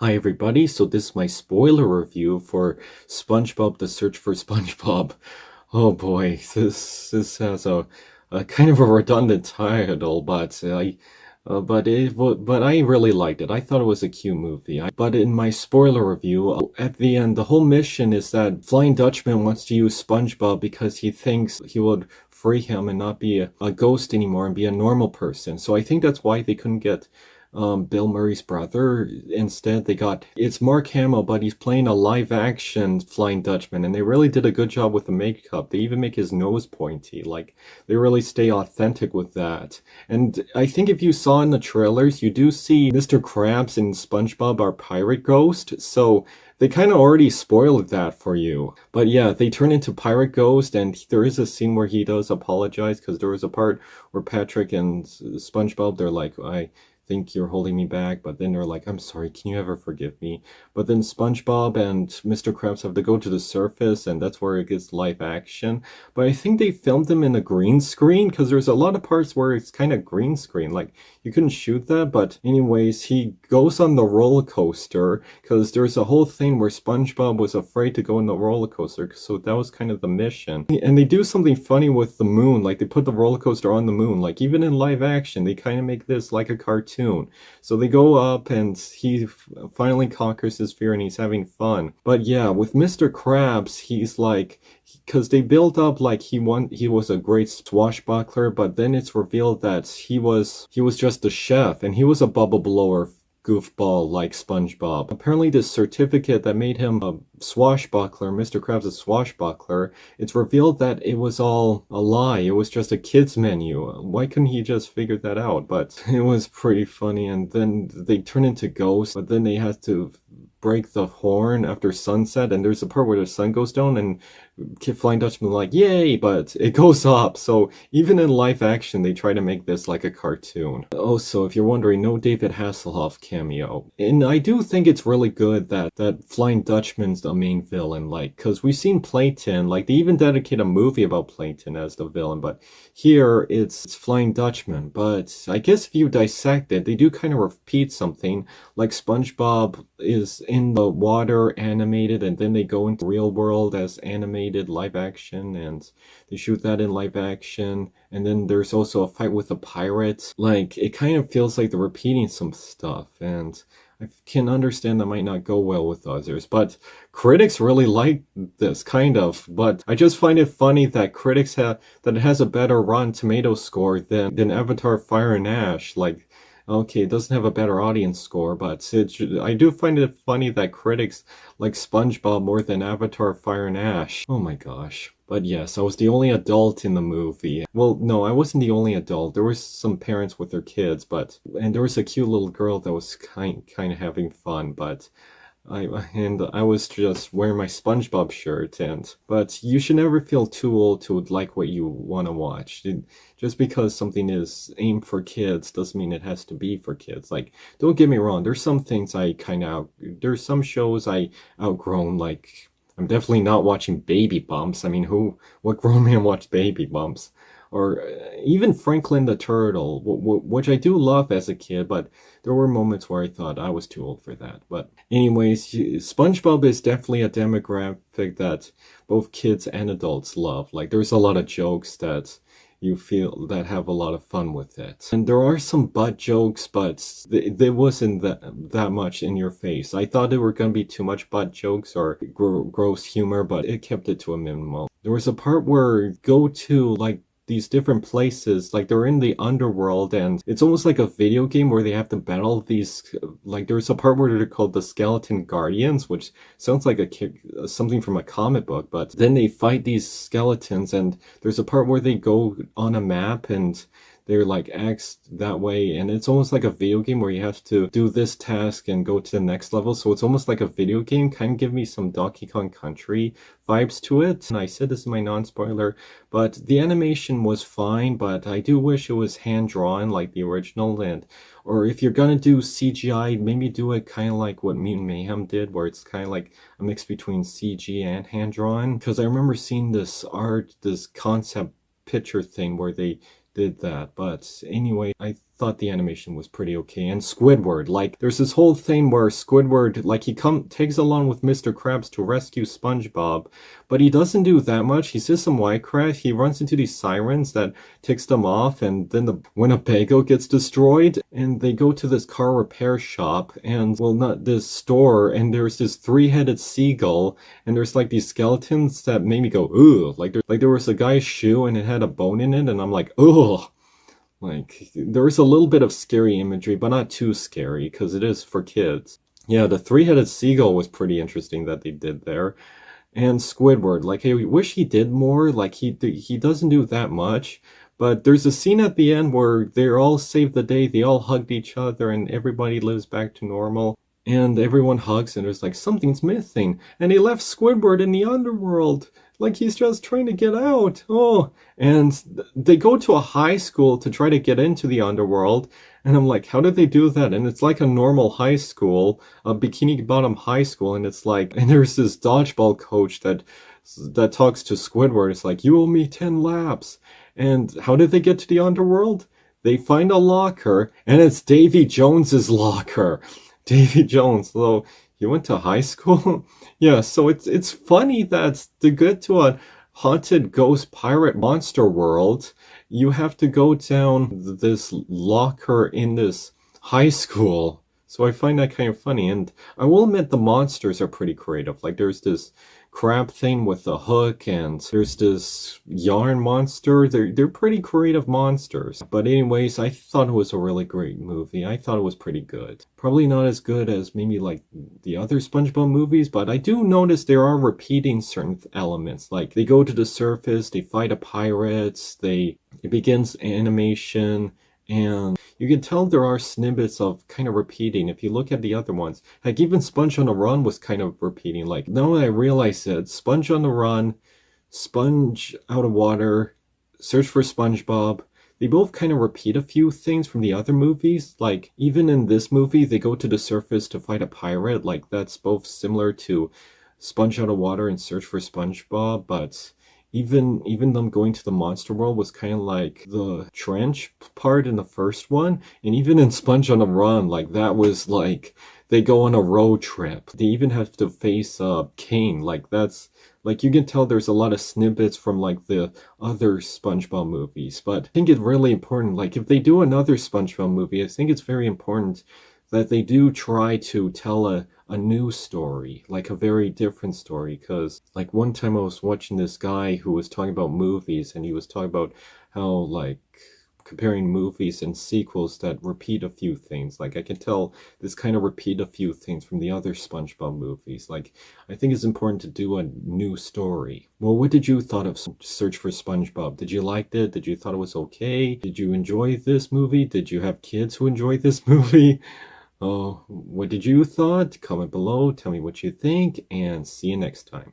Hi everybody, so this is my spoiler review for SpongeBob The Search for SpongeBob. Oh boy, this has a kind of a redundant title, but I really liked it. I thought it was a cute movie. But in my spoiler review, at the end, the whole mission is that Flying Dutchman wants to use SpongeBob because he thinks he would free him and not be a ghost anymore and be a normal person. So I think that's why they couldn't get Bill Murray's brother. Instead, they got it's Mark Hamill, but he's playing a live action Flying Dutchman, and they really did a good job with the makeup. They even make his nose pointy. Like, they really stay authentic with that. And I think if you saw in the trailers, you do see Mr. Krabs and SpongeBob are pirate ghost, so they kind of already spoiled that for you. But yeah, they turn into Pirate Ghost, and there is a scene where he does apologize, because there was a part where Patrick and SpongeBob, they're like, I think you're holding me back, but then they're like, I'm sorry, can you ever forgive me? But then SpongeBob and Mr. Krabs have to go to the surface, and that's where it gets live action. But I think they filmed them in a green screen, because there's a lot of parts where it's kind of green screen, like you couldn't shoot that. But anyways, he goes on the roller coaster, because there's a whole thing where SpongeBob was afraid to go on the roller coaster, so that was kind of the mission. And they do something funny with the moon, like they put the roller coaster on the moon, like even in live action, they kind of make this like a cartoon. So they go up and he finally conquers his fear and he's having fun. But yeah, with Mr. Krabs, he's like, because they built up like he was a great swashbuckler, but then it's revealed that he was just a chef and he was a bubble blower goofball like SpongeBob. Apparently this certificate that made him a swashbuckler, Mr. Krabs a swashbuckler, it's revealed that it was all a lie. It was just a kid's menu. Why couldn't he just figure that out? But it was pretty funny. And then they turn into ghosts, but then they had to break the horn after sunset, and there's a part where the sun goes down and Flying Dutchman like, yay, but it goes up. So even in live action, they try to make this like a cartoon. Also, if you're wondering, no David Hasselhoff cameo. And I do think it's really good that Flying Dutchman's the main villain, like, because we've seen Plankton, like they even dedicate a movie about Plankton as the villain, but here it's Flying Dutchman. But I guess if you dissect it, they do kind of repeat something, like SpongeBob is in the water animated, and then they go into real world as animated live action, and they shoot that in live action. And then there's also a fight with a pirate. Like, it kind of feels like they're repeating some stuff, and I can understand that might not go well with others, but critics really like this, kind of. But I just find it funny that critics have that it has a better Rotten Tomatoes score than Avatar Fire and Ash. Like, okay, it doesn't have a better audience score, but I do find it funny that critics like SpongeBob more than Avatar Fire and Ash. Oh my gosh. But yes, I was the only adult in the movie. Well, no, I wasn't the only adult. There was some parents with their kids, and there was a cute little girl that was kind of having fun, but I was just wearing my SpongeBob shirt, but you should never feel too old to like what you want to watch. Just because something is aimed for kids doesn't mean it has to be for kids. Like, don't get me wrong, there's some things there's some shows I outgrown, like I'm definitely not watching Baby Bumps. I mean, what grown man watched Baby Bumps? Or even Franklin the Turtle, which I do love as a kid, but there were moments where I thought I was too old for that. But anyways, SpongeBob is definitely a demographic that both kids and adults love. Like, there's a lot of jokes that you feel that have a lot of fun with it. And there are some butt jokes, but there wasn't that much in your face. I thought there were going to be too much butt jokes or gross humor, but it kept it to a minimum. There was a part where go to like these different places, like they're in the underworld, and it's almost like a video game where they have to battle these, like there's a part where they're called the Skeleton Guardians, which sounds like something from a comic book, but then they fight these skeletons, and there's a part where they go on a map and they're like axed that way, and it's almost like a video game where you have to do this task and go to the next level. So it's almost like a video game, kind of give me some Donkey Kong Country vibes to it. And I said this is my non-spoiler, but the animation was fine, but I do wish it was hand-drawn like the original. Or if you're gonna do CGI, maybe do it kind of like what Mutant Mayhem did, where it's kind of like a mix between CG and hand-drawn. Because I remember seeing this concept picture thing where they did that. But anyway, I thought the animation was pretty okay. And Squidward, like, there's this whole thing where Squidward, like, he tags along with Mr. Krabs to rescue SpongeBob, but he doesn't do that much. He says some white crap. He runs into these sirens that ticks them off, and then the Winnebago gets destroyed, and they go to this car repair shop, and, well, not this store, and there's this three-headed seagull, and there's, like, these skeletons that made me go, ugh. Like, there was a guy's shoe, and it had a bone in it, and I'm like, ugh. Like, there's a little bit of scary imagery, but not too scary, because it is for kids. Yeah, the three-headed seagull was pretty interesting that they did there. And Squidward, like, I wish he did more. Like, he doesn't do that much. But there's a scene at the end where they all saved the day, they all hugged each other, and everybody lives back to normal. And everyone hugs, and there's like, something's missing. And he left Squidward in the underworld. Like, he's just trying to get out. Oh, and they go to a high school to try to get into the underworld. And I'm like, how did they do that? And it's like a normal high school, a Bikini Bottom high school. And it's like, and there's this dodgeball coach that talks to Squidward. It's like, you owe me 10 laps. And how did they get to the underworld? They find a locker, and it's Davy Jones's locker. Davy Jones, so he went to high school? Yeah, so it's funny that to get to a haunted ghost pirate monster world, you have to go down this locker in this high school. So I find that kind of funny, and I will admit the monsters are pretty creative. Like, there's this crab thing with a hook, and there's this yarn monster. They're pretty creative monsters. But anyways, I thought it was a really great movie. I thought it was pretty good. Probably not as good as maybe like the other SpongeBob movies, but I do notice there are repeating certain elements. Like, they go to the surface, they fight a pirate, it begins animation, and you can tell there are snippets of kind of repeating if you look at the other ones. Like, even Sponge on the Run was kind of repeating. Like, now that I realize it, Sponge on the Run, Sponge Out of Water, Search for SpongeBob, they both kind of repeat a few things from the other movies. Like, even in this movie, they go to the surface to fight a pirate. Like, that's both similar to Sponge Out of Water and Search for SpongeBob, but even them going to the monster world was kind of like the trench part in the first one. And even in Sponge on the Run, like, that was like they go on a road trip. They even have to face Kane. Like, that's like, you can tell there's a lot of snippets from like the other SpongeBob movies. But I think it's really important, like, if they do another SpongeBob movie, I think it's very important that they do try to tell a new story, like a very different story. Because, like, one time I was watching this guy who was talking about movies, and he was talking about how, like, comparing movies and sequels that repeat a few things. Like, I can tell this kind of repeat a few things from the other SpongeBob movies. Like, I think it's important to do a new story. Well, what did you thought of Search for SpongeBob? Did you like it? Did you thought it was okay? Did you enjoy this movie? Did you have kids who enjoyed this movie? Oh, what did you thought? Comment below, tell me what you think, and see you next time.